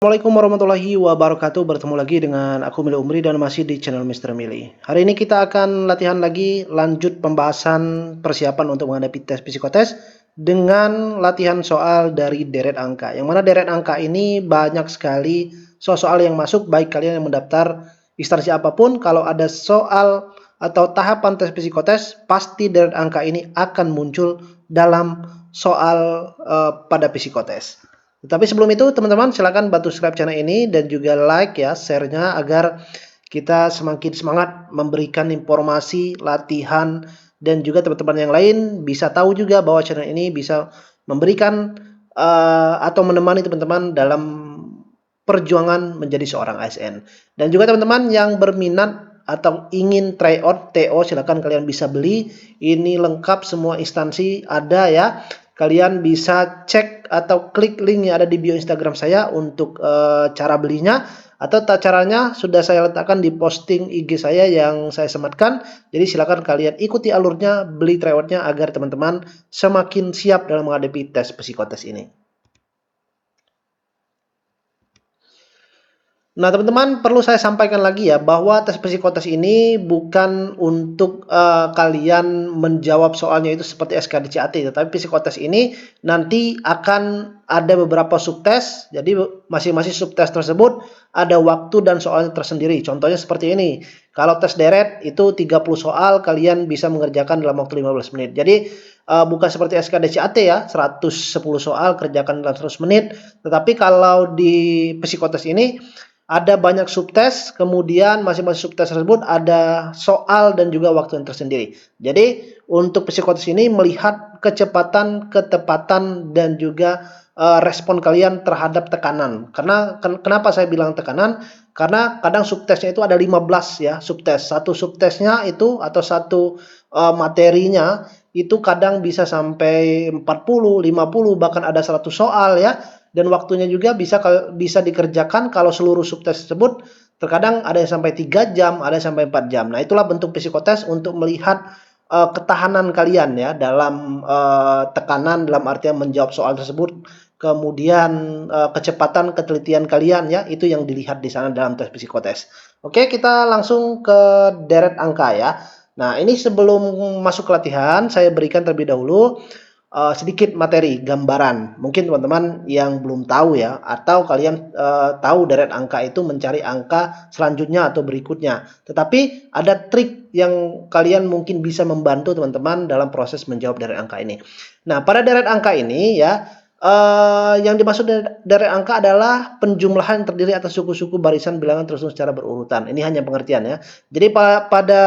Assalamualaikum warahmatullahi wabarakatuh. Bertemu lagi dengan aku Mili Umri dan masih di channel Mr. Mili. Hari ini kita akan latihan lagi lanjut pembahasan persiapan untuk menghadapi tes psikotes dengan latihan soal dari deret angka. Yang mana deret angka ini banyak sekali soal-soal yang masuk baik kalian yang mendaftar instansi apapun. Kalau ada soal atau tahapan tes psikotes, pasti deret angka ini akan muncul dalam soal pada psikotes. Tapi sebelum itu teman-teman silahkan bantu subscribe channel ini dan juga like ya share-nya agar kita semakin semangat memberikan informasi, latihan, dan juga teman-teman yang lain bisa tahu juga bahwa channel ini bisa memberikan atau menemani teman-teman dalam perjuangan menjadi seorang ASN. Dan juga teman-teman yang berminat atau ingin tryout TO silahkan kalian bisa beli. Ini lengkap semua instansi ada ya. Kalian bisa cek atau klik link yang ada di bio Instagram saya untuk cara belinya, atau caranya sudah saya letakkan di posting IG saya yang saya sematkan. Jadi silakan kalian ikuti alurnya, beli tryoutnya agar teman-teman semakin siap dalam menghadapi tes psikotes ini. Nah teman-teman, perlu saya sampaikan lagi ya bahwa tes psikotes ini bukan untuk kalian menjawab soalnya itu seperti SKDCAT, tetapi psikotes ini nanti akan ada beberapa subtes. Jadi masing-masing subtes tersebut ada waktu dan soalnya tersendiri. Contohnya seperti ini. Kalau tes deret itu 30 soal, kalian bisa mengerjakan dalam waktu 15 menit. Jadi bukan seperti SKDCAT ya, 110 soal kerjakan dalam 100 menit. Tetapi kalau di psikotes ini ada banyak subtes, kemudian masing-masing subtes tersebut ada soal dan juga waktu yang tersendiri. Jadi untuk psikotes ini melihat kecepatan, ketepatan, dan juga respon kalian terhadap tekanan. Kenapa saya bilang tekanan? Karena kadang subtesnya itu ada 15 ya subtes. Satu subtesnya itu atau satu materinya itu kadang bisa sampai 40, 50, bahkan ada 100 soal ya. Dan waktunya juga bisa dikerjakan kalau seluruh subtes tersebut terkadang ada yang sampai 3 jam, ada yang sampai 4 jam. Nah, itulah bentuk psikotes untuk melihat ketahanan kalian ya dalam tekanan, dalam artian menjawab soal tersebut. Kemudian kecepatan ketelitian kalian ya, itu yang dilihat di sana dalam tes psikotes. Oke, kita langsung ke deret angka ya. Nah, ini sebelum masuk ke latihan, saya berikan terlebih dahulu sedikit materi, gambaran. Mungkin teman-teman yang belum tahu ya, atau kalian tahu deret angka itu mencari angka selanjutnya atau berikutnya. Tetapi ada trik yang kalian mungkin bisa membantu teman-teman dalam proses menjawab deret angka ini. Nah, pada deret angka ini ya, yang dimaksud deret angka adalah penjumlahan yang terdiri atas suku-suku barisan bilangan tersusun secara berurutan. Ini hanya pengertian ya. Jadi pada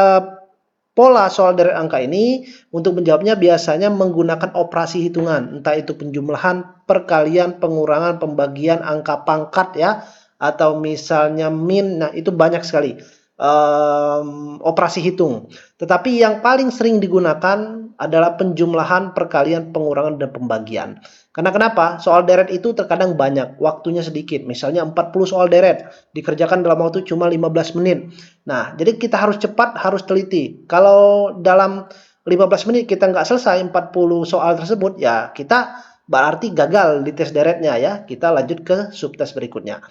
pola soal deret angka ini untuk menjawabnya biasanya menggunakan operasi hitungan, entah itu penjumlahan, perkalian, pengurangan, pembagian, angka pangkat ya, atau misalnya min. Nah itu banyak sekali operasi hitung. Tetapi yang paling sering digunakan adalah penjumlahan, perkalian, pengurangan, dan pembagian. Karena kenapa? Soal deret itu terkadang banyak, waktunya sedikit. Misalnya 40 soal deret, dikerjakan dalam waktu cuma 15 menit. Nah, jadi kita harus cepat, harus teliti. Kalau dalam 15 menit kita nggak selesai 40 soal tersebut, ya kita berarti gagal di tes deretnya ya. Kita lanjut ke subtes berikutnya.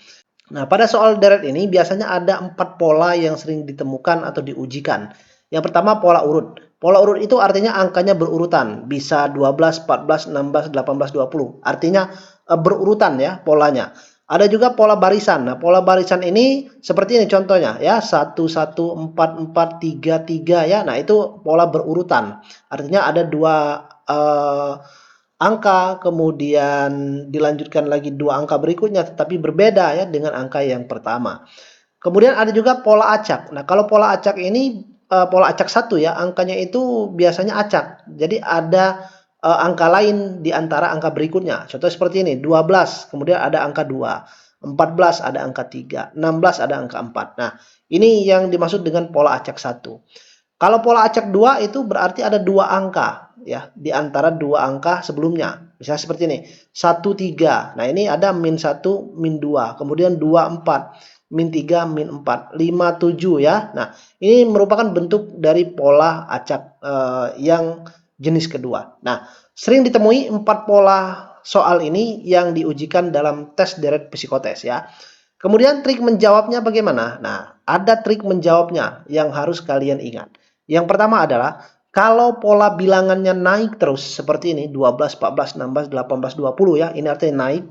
Nah, pada soal deret ini biasanya ada 4 pola yang sering ditemukan atau diujikan. Yang pertama pola urut. Pola urut itu artinya angkanya berurutan, bisa 12, 14, 16, 18, 20. Artinya berurutan ya polanya. Ada juga pola barisan. Nah, pola barisan ini seperti ini contohnya ya, 1 1 4 4 3 3 ya. Nah, itu pola berurutan. Artinya ada dua angka, kemudian dilanjutkan lagi dua angka berikutnya tetapi berbeda ya dengan angka yang pertama. Kemudian ada juga pola acak. Nah, kalau pola acak ini pola acak 1 ya, angkanya itu biasanya acak. Jadi ada angka lain di antara angka berikutnya. Contoh seperti ini, 12, kemudian ada angka 2, 14 ada angka 3, 16 ada angka 4. Nah, ini yang dimaksud dengan pola acak 1. Kalau pola acak 2 itu berarti ada dua angka ya di antara dua angka sebelumnya. Misalnya seperti ini, 1 3. Nah, ini ada min 1, min 2, kemudian 2 4. Min 3, min 4, 5, 7 ya. Nah, ini merupakan bentuk dari pola acak yang jenis kedua. Nah, sering ditemui 4 pola soal ini yang diujikan dalam tes deret psikotes ya. Kemudian trik menjawabnya bagaimana? Nah, ada trik menjawabnya yang harus kalian ingat. Yang pertama adalah kalau pola bilangannya naik terus seperti ini 12, 14, 16, 18, 20 ya. Ini artinya naik.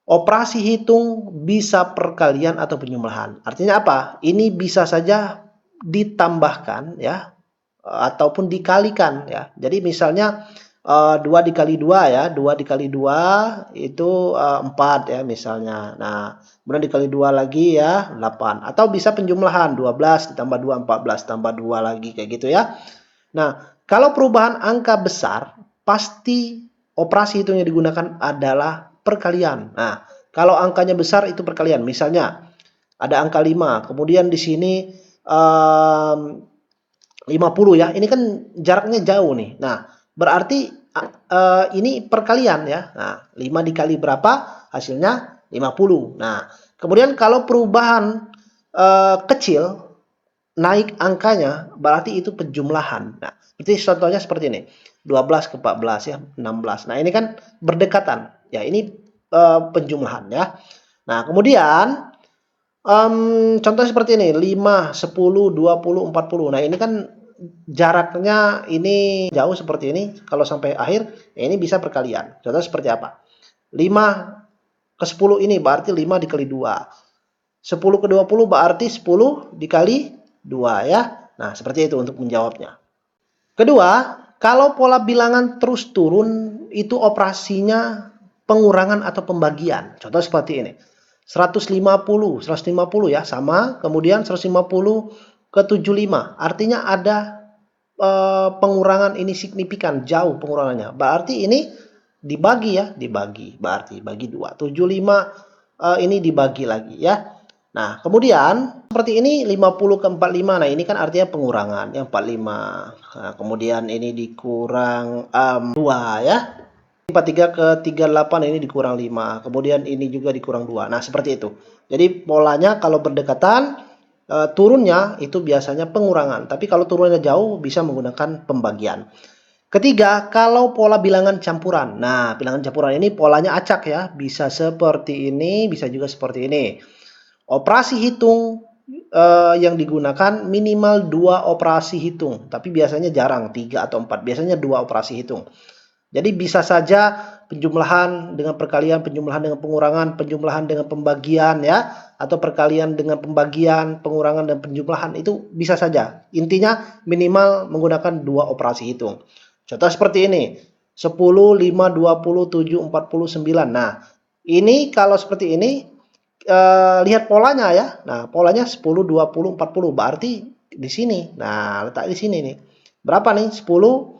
Operasi hitung bisa perkalian atau penjumlahan. Artinya apa? Ini bisa saja ditambahkan ya ataupun dikalikan ya. Jadi misalnya 2 dikali 2 ya, 2 dikali 2 itu 4 ya misalnya. Nah, kemudian dikali 2 lagi ya 8. Atau bisa penjumlahan 12 ditambah 2 14 tambah 2 lagi kayak gitu ya. Nah, kalau perubahan angka besar pasti operasi hitung yang digunakan adalah perkalian. Nah, kalau angkanya besar itu perkalian. Misalnya ada angka 5, kemudian di sini 50 ya. Ini kan jaraknya jauh nih. Nah, berarti ini perkalian ya. Nah, 5 dikali berapa? Hasilnya 50. Nah, kemudian kalau perubahan kecil naik angkanya berarti itu penjumlahan. Nah, berarti contohnya seperti ini. 12 ke 14 ya, 16. Nah, ini kan berdekatan. Ya, ini penjumlahan ya. Nah, kemudian contoh seperti ini, 5, 10, 20, 40. Nah, ini kan jaraknya ini jauh seperti ini. Kalau sampai akhir, ya ini bisa perkalian. Contoh seperti apa? 5 ke 10 ini berarti 5 dikali 2. 10 ke 20 berarti 10 dikali 2 ya. Nah, seperti itu untuk menjawabnya. Kedua, kalau pola bilangan terus turun, itu operasinya pengurangan atau pembagian. Contoh seperti ini. 150 ya sama, kemudian 150 ke 75. Artinya ada pengurangan ini signifikan, jauh pengurangannya. Berarti ini dibagi ya, dibagi. Berarti bagi 2. 75 ini dibagi lagi ya. Nah, kemudian seperti ini 50 ke 45. Nah, ini kan artinya pengurangan yang 45. Nah, kemudian ini dikurang 2 ya. 43 ke 38 ini dikurang 5. Kemudian ini juga dikurang 2. Nah, seperti itu. Jadi polanya kalau berdekatan turunnya itu biasanya pengurangan. Tapi kalau turunnya jauh bisa menggunakan pembagian. Ketiga, kalau pola bilangan campuran. Nah, bilangan campuran ini polanya acak ya. Bisa seperti ini, bisa juga seperti ini. Operasi hitung yang digunakan minimal 2 operasi hitung. Tapi biasanya jarang 3 atau 4. Biasanya 2 operasi hitung. Jadi bisa saja penjumlahan dengan perkalian, penjumlahan dengan pengurangan, penjumlahan dengan pembagian ya. Atau perkalian dengan pembagian, pengurangan dan penjumlahan itu bisa saja. Intinya minimal menggunakan 2 operasi hitung. Contoh seperti ini. 10, 5, 20, 7, 49. Nah, ini kalau seperti ini lihat polanya ya. Nah, polanya 10, 20, 40. Berarti di sini. Nah, letak di sini nih. Berapa nih? 10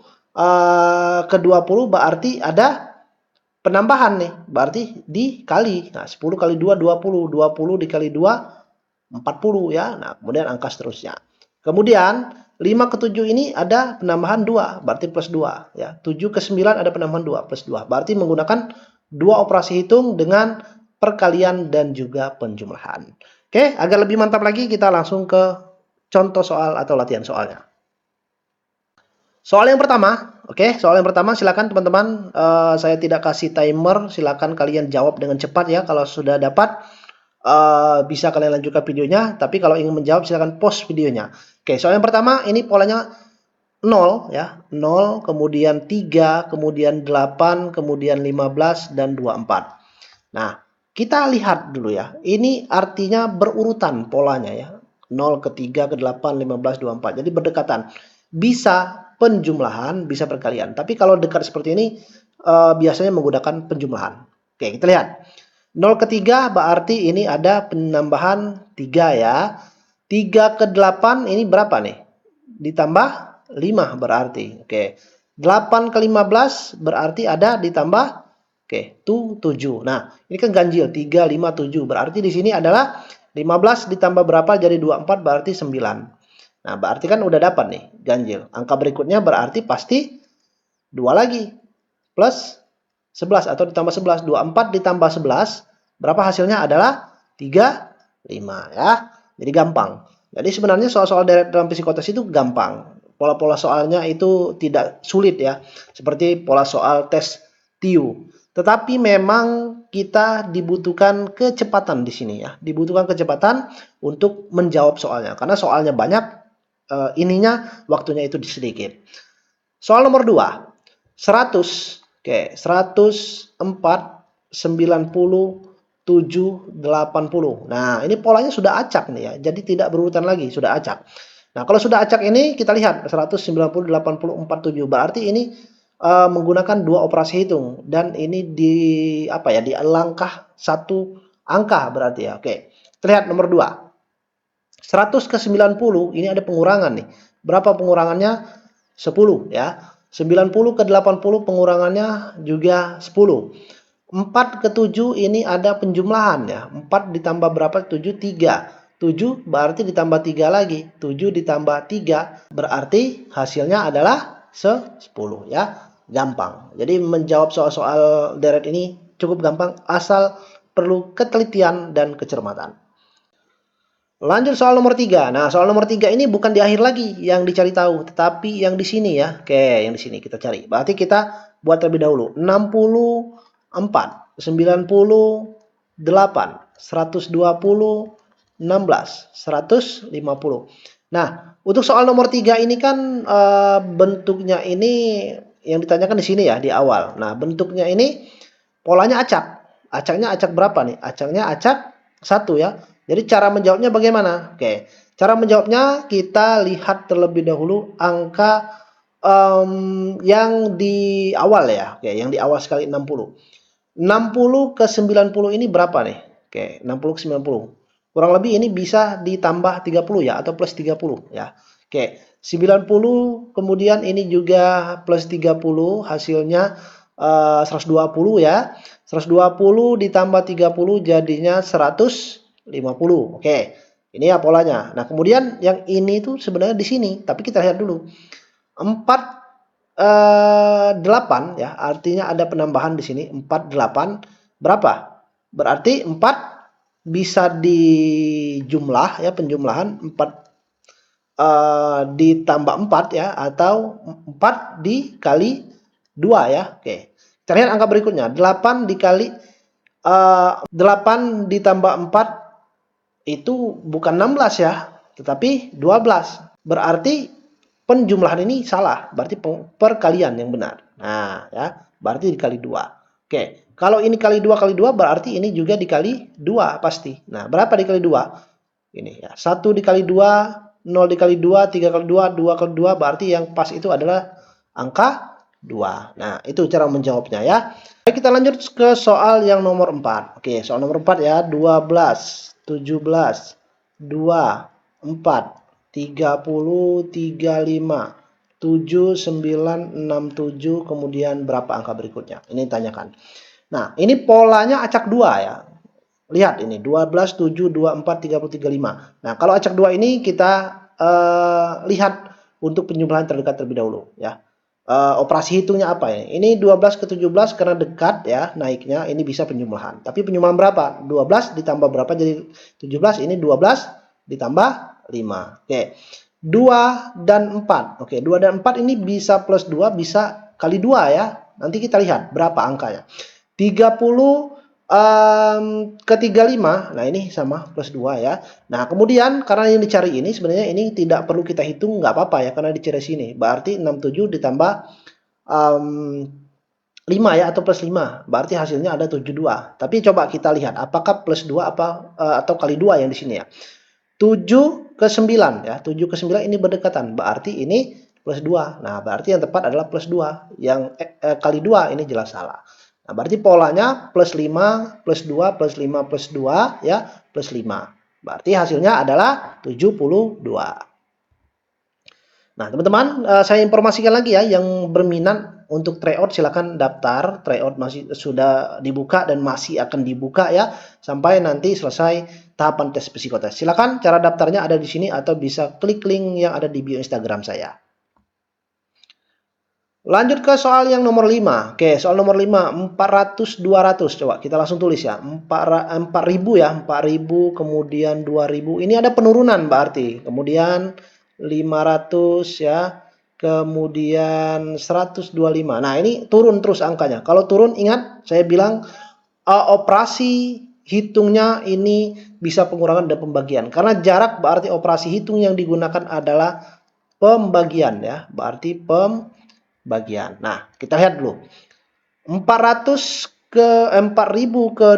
ke 20 berarti ada penambahan nih. Berarti dikali. Nah, 10 kali 2, 20. 20 dikali 2, 40 ya. Nah, kemudian angka seterusnya. Kemudian 5 ke 7 ini ada penambahan 2. Berarti plus 2. Ya. 7 ke 9 ada penambahan 2. Plus 2. Berarti menggunakan 2 operasi hitung dengan perkalian dan juga penjumlahan. Oke, agar lebih mantap lagi kita langsung ke contoh soal atau latihan soalnya. Soal yang pertama, oke, soal yang pertama silakan teman-teman, saya tidak kasih timer, silakan kalian jawab dengan cepat ya. Kalau sudah dapat, bisa kalian lanjutkan videonya. Tapi kalau ingin menjawab silakan pause videonya. Oke, soal yang pertama ini polanya 0 ya, 0, kemudian 3, kemudian 8, kemudian 15 dan 24. Nah, kita lihat dulu ya. Ini artinya berurutan polanya ya. 0 ke 3 ke 8, 15, 24. Jadi berdekatan. Bisa penjumlahan, bisa perkalian. Tapi kalau dekat seperti ini biasanya menggunakan penjumlahan. Oke, kita lihat. 0 ke 3 berarti ini ada penambahan 3 ya. 3 ke 8 ini berapa nih? Ditambah 5 berarti. Oke. 8 ke 15 berarti ada ditambah oke, 7. Nah, ini kan ganjil 3, 5, 7. Berarti di sini adalah 15 ditambah berapa jadi 24 berarti 9. Nah, berarti kan udah dapat nih ganjil. Angka berikutnya berarti pasti 2 lagi. Plus 11 atau ditambah 11. 24 ditambah 11. Berapa hasilnya adalah 3, 5 ya. Jadi gampang. Jadi sebenarnya soal-soal dalam psikotes itu gampang. Pola-pola soalnya itu tidak sulit ya. Seperti pola soal tes TIU. Tetapi memang kita dibutuhkan kecepatan di sini ya. Dibutuhkan kecepatan untuk menjawab soalnya. Karena soalnya banyak, ininya waktunya itu sedikit. Soal nomor 2. 100. Oke, 104, 90, 7, 80. Nah, ini polanya sudah acak nih ya. Jadi tidak berurutan lagi, sudah acak. Nah, kalau sudah acak ini kita lihat 190, 80, 47. Berarti ini menggunakan dua operasi hitung dan ini di apa ya? Di langkah satu angka berarti ya. Oke. Terlihat nomor 2. 100 ke 90 ini ada pengurangan nih. Berapa pengurangannya? 10 ya. 90 ke 80 pengurangannya juga 10. 4 ke 7 ini ada penjumlahan ya. 4 ditambah berapa? 7, 3. 7 berarti ditambah 3 lagi. 7 ditambah 3 berarti hasilnya adalah 10 ya. Gampang. Jadi menjawab soal-soal deret ini cukup gampang asal perlu ketelitian dan kecermatan. Lanjut soal nomor 3. Nah, soal nomor 3 ini bukan di akhir lagi yang dicari tahu, tetapi yang di sini ya. Oke, yang di sini kita cari. Berarti kita buat terlebih dahulu. 64, 98, 120, 16, 150. Nah, untuk soal nomor 3 ini kan bentuknya ini yang ditanyakan di sini ya, di awal. Nah, bentuknya ini polanya acak. Acaknya acak berapa nih? Acaknya acak 1 ya. Jadi cara menjawabnya bagaimana? Oke, cara menjawabnya kita lihat terlebih dahulu angka yang di awal ya. Oke, yang di awal sekali 60. 60 ke 90 ini berapa nih? Oke, 60 ke 90. Kurang lebih ini bisa ditambah 30 ya atau plus 30 ya. Oke, 90 kemudian ini juga plus 30 hasilnya 120 ya. 120 ditambah 30 jadinya 150. Oke, ini ya polanya. Nah, kemudian yang ini tuh sebenarnya di sini, tapi kita lihat dulu. 4 8 ya, artinya ada penambahan di sini 48 berapa? Berarti 4 bisa dijumlah ya, penjumlahan 4 ditambah 4 ya, atau 4 dikali 2 ya. Oke. Kita lihat angka berikutnya. 8 dikali 8 ditambah 4 itu bukan 16 ya, tetapi 12. Berarti penjumlahan ini salah, berarti perkalian yang benar. Nah, ya, berarti dikali 2. Oke, kalau ini kali 2 kali 2 berarti ini juga dikali 2 pasti. Nah, berapa dikali 2? Ini ya, 1 dikali 2, 0 dikali 2, 3 kali 2, 2 kali 2, berarti yang pas itu adalah angka 2. Nah, itu cara menjawabnya ya. Baik, kita lanjut ke soal yang nomor 4. Oke, soal nomor 4 ya, 12, 17, 2, 4, 30, 35, 7, 9, 6, 7, kemudian berapa angka berikutnya? Ini ditanyakan. Nah, ini polanya acak 2 ya. Lihat ini, 12, 7, 24, 30, 35. Nah, kalau acak 2 ini kita lihat untuk penjumlahan terdekat terlebih dahulu ya. Operasi hitungnya apa ini? Ini 12 ke 17 karena dekat ya naiknya, ini bisa penjumlahan. Tapi penjumlahan berapa? 12 ditambah berapa jadi 17? Ini 12 ditambah 5. Oke. 2 dan 4. Oke, 2 dan 4 ini bisa plus 2, bisa kali 2 ya. Nanti kita lihat berapa angkanya. 30 ke 35, nah ini sama plus 2 ya. Nah, kemudian karena yang dicari ini sebenarnya ini tidak perlu kita hitung, nggak apa-apa ya, karena dicari sini. Berarti 67 ditambah 5 ya, atau plus 5. Berarti hasilnya ada 72. Tapi coba kita lihat apakah plus 2 apa atau kali 2 yang di sini ya. 7 ke 9 ya, 7 ke 9 ini berdekatan. Berarti ini plus 2. Nah, berarti yang tepat adalah plus 2. Yang kali 2 ini jelas salah. Nah, berarti polanya plus 5, plus 2, plus 5, plus 2, ya, plus 5. Berarti hasilnya adalah 72. Nah, teman-teman, saya informasikan lagi ya, yang berminat untuk tryout silakan daftar. Tryout masih sudah dibuka dan masih akan dibuka ya, sampai nanti selesai tahapan tes psikotes. Silakan, cara daftarnya ada di sini atau bisa klik link yang ada di bio Instagram saya. Lanjut ke soal yang nomor 5. Oke, soal nomor 5, 400 200. Coba kita langsung tulis ya. 4000 ya, 4000 kemudian 2000. Ini ada penurunan berarti. Kemudian 500 ya. kemudian 125. Nah, ini turun terus angkanya. Kalau turun, ingat saya bilang operasi hitungnya ini bisa pengurangan dan pembagian. Karena jarak berarti operasi hitung yang digunakan adalah pembagian ya, berarti pembagian. Nah, kita lihat dulu. 4000 ke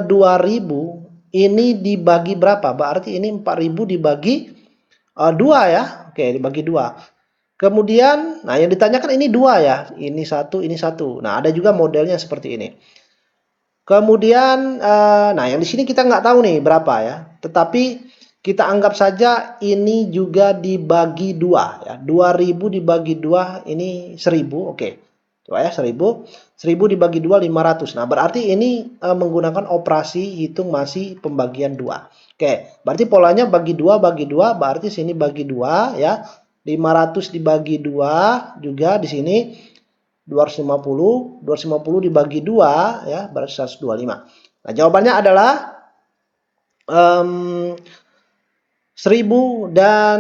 2000 ini dibagi berapa? Berarti ini 4000 dibagi 2 ya. Oke, dibagi 2. Kemudian, nah yang ditanyakan ini 2 ya. Ini satu, ini satu. Nah, ada juga modelnya seperti ini. Kemudian, nah yang di sini kita nggak tahu nih berapa ya. Tetapi kita anggap saja ini juga dibagi 2 ya. 2000 dibagi 2 ini 1000. Oke. Coba ya 1000. 1000 dibagi 2 500. Nah, berarti ini menggunakan operasi hitung masih pembagian 2. Oke, berarti polanya bagi 2 bagi 2 berarti sini bagi 2 ya. 500 dibagi 2 juga di sini 250 dibagi 2 ya berarti 125. Nah, jawabannya adalah 1000 dan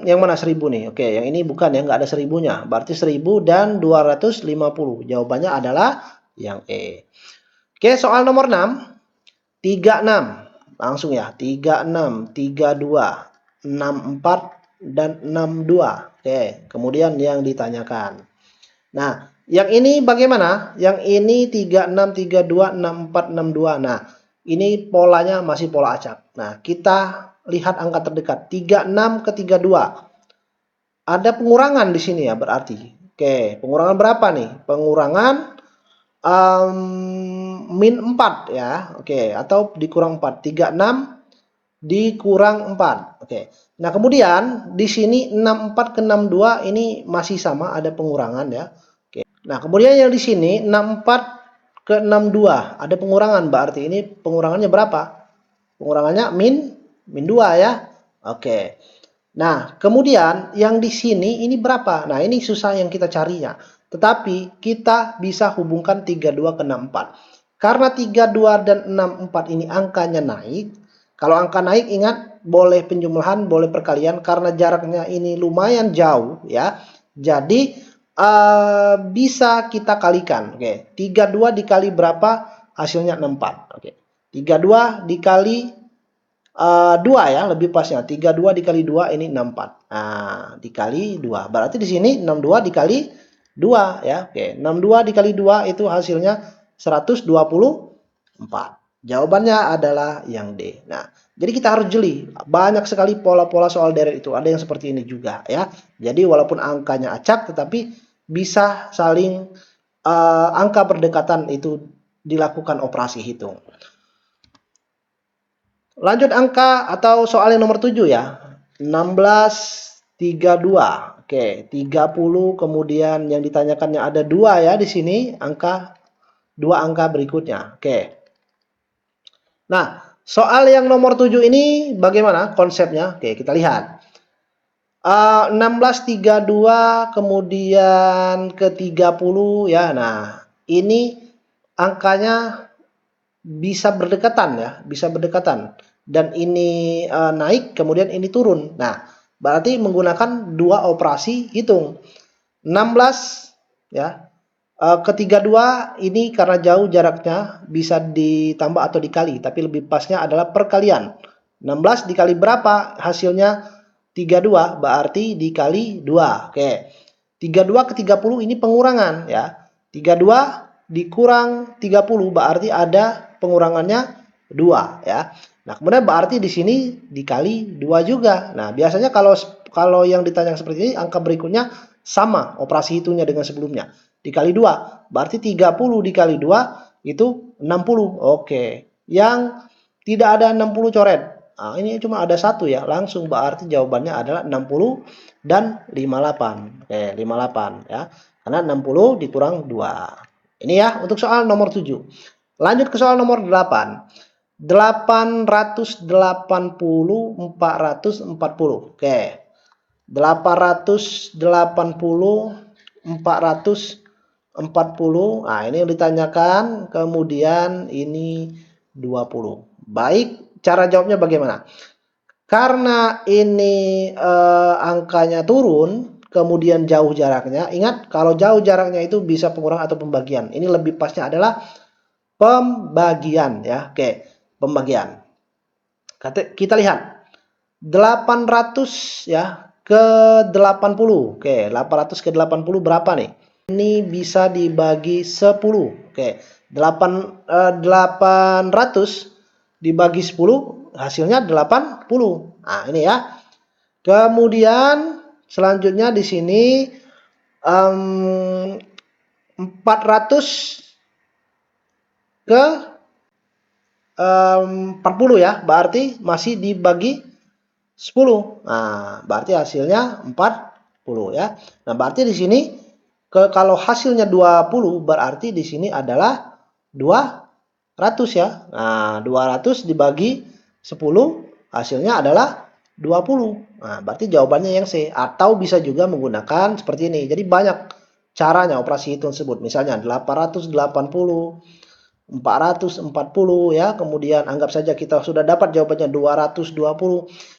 yang mana 1000 nih? Oke, yang ini bukan ya, nggak ada 1000-nya. Berarti 1000 dan 250. Jawabannya adalah yang E. Oke, soal nomor 6. 36. Langsung ya, 36, 32, 64 dan 62. Oke, kemudian yang ditanyakan. Nah, yang ini bagaimana? Yang ini 36, 32, 64, 62. Nah, ini polanya masih pola acak. Nah, kita lihat angka terdekat. 36 ke 32. Ada pengurangan di sini ya berarti. Oke, pengurangan berapa nih? Pengurangan min 4 ya. Oke, atau dikurang 4. 36 dikurang 4. Oke. Nah, kemudian di sini 64 ke 62 ini masih sama, ada pengurangan ya. Nah, kemudian yang di sini 64 ke 62 ada pengurangan, berarti ini pengurangannya berapa? Pengurangannya min 2 ya. Oke. Nah, kemudian yang di sini ini berapa? Nah, ini susah yang kita carinya. Tetapi kita bisa hubungkan 32 ke 64. Karena 32 dan 64 ini angkanya naik. Kalau angka naik ingat boleh penjumlahan, boleh perkalian karena jaraknya ini lumayan jauh ya. Jadi bisa kita kalikan. Oke, 32 dikali berapa? Hasilnya 64. Oke. 32 dikali 2 ya, lebih pasnya. 32 dikali 2 ini 64. Nah, dikali 2. Berarti di sini 62 dikali 2 ya. Oke, 62 dikali 2 itu hasilnya 124. Jawabannya adalah yang D. Nah, jadi kita harus jeli. Banyak sekali pola-pola soal deret itu. Ada yang seperti ini juga ya. Jadi walaupun angkanya acak tetapi bisa saling angka berdekatan itu dilakukan operasi hitung. Lanjut angka atau soal yang nomor 7 ya. 1632. Oke, 30 kemudian yang ditanyakannya ada 2 ya di sini, angka 2 angka berikutnya. Oke. Nah, soal yang nomor 7 ini bagaimana konsepnya? Oke, kita lihat. 1632 kemudian ke 30 ya. Nah, ini angkanya bisa berdekatan ya, bisa berdekatan. Dan ini naik kemudian ini turun. Nah, berarti menggunakan dua operasi hitung. 16 ya. Ke 32 ini karena jauh jaraknya bisa ditambah atau dikali, tapi lebih pasnya adalah perkalian. 16 dikali berapa hasilnya? 32 berarti dikali 2. Oke. 32 ke 30 ini pengurangan ya. 32 dikurang 30 berarti ada pengurangannya 2 ya. Nah, kemudian berarti di sini dikali 2 juga. Nah, biasanya kalau yang ditanya seperti ini angka berikutnya sama operasi hitungnya dengan sebelumnya. Dikali 2 berarti 30 dikali 2 itu 60. Oke. Yang tidak ada 60 coret. Nah, ini cuma ada satu ya, langsung berarti jawabannya adalah 60 dan 58. Oke, 58 ya. Karena 60 dikurang 2. Ini ya untuk soal nomor 7. Lanjut ke soal nomor 8. 880 440. Oke. 880 440. Nah, ini yang ditanyakan, kemudian ini 20. Baik. Cara jawabnya bagaimana? Karena ini angkanya turun, kemudian jauh jaraknya. Ingat, kalau jauh jaraknya itu bisa pengurangan atau pembagian. Ini lebih pasnya adalah pembagian ya. Oke, pembagian. Kita lihat 800 ya ke 80. Oke, 800 ke 80 berapa nih? Ini bisa dibagi 10. Oke, 800 dibagi 10 hasilnya 80. Nah, ini ya. Kemudian selanjutnya di sini 400 ke 40 ya, berarti masih dibagi 10. Nah, berarti hasilnya 40 ya. Nah, berarti di sini kalau hasilnya 20 berarti di sini adalah 200 ya. Nah, 200 dibagi 10 hasilnya adalah 20. Nah, berarti jawabannya yang C. Atau bisa juga menggunakan seperti ini. Jadi banyak caranya operasi hitung tersebut. Misalnya 880, 440 ya. Kemudian anggap saja kita sudah dapat jawabannya 220.